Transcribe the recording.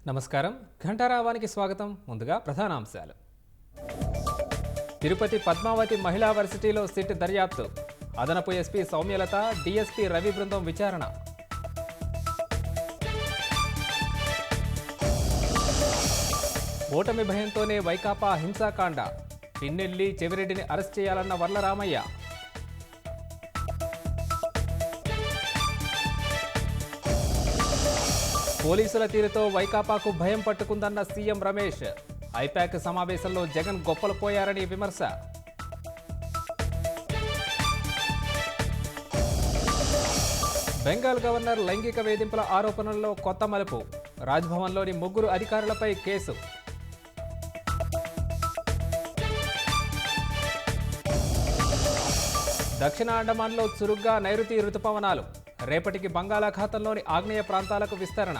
నమస్కారం. ఘంటారావానికి స్వాగతం. ముందుగా ప్రధానాంశాలు. తిరుపతి పద్మావతి మహిళా వర్సిటీలో సిట్ దర్యాప్తు. అదనపు ఎస్పీ సౌమ్యలత, డీఎస్పీ రవి బృందం విచారణ. ఓటమి భయంతోనే వైకాపా హింసాకాండ. పిన్నెల్లి, చెవిరెడ్డిని అరెస్ట్ చేయాలన్న వర్లరామయ్య. పోలీసుల తీరుతో వైకాపాకు భయం పట్టుకుందన్న సీఎం రమేష్. ఐపాక్ సమావేశంలో జగన్ గొప్పలు పోయారని విమర్శ. బెంగాల్ గవర్నర్ లైంగిక వేధింపుల ఆరోపణల్లో కొత్త మలుపు. రాజ్భవన్లోని 3 అధికారులపై కేసు. దక్షిణ అండమాన్లో చురుగ్గా నైరుతి రుతుపవనాలు. రేపటికి బంగాళాఖాతంలోని ఆగ్నేయ ప్రాంతాలకు విస్తరణ.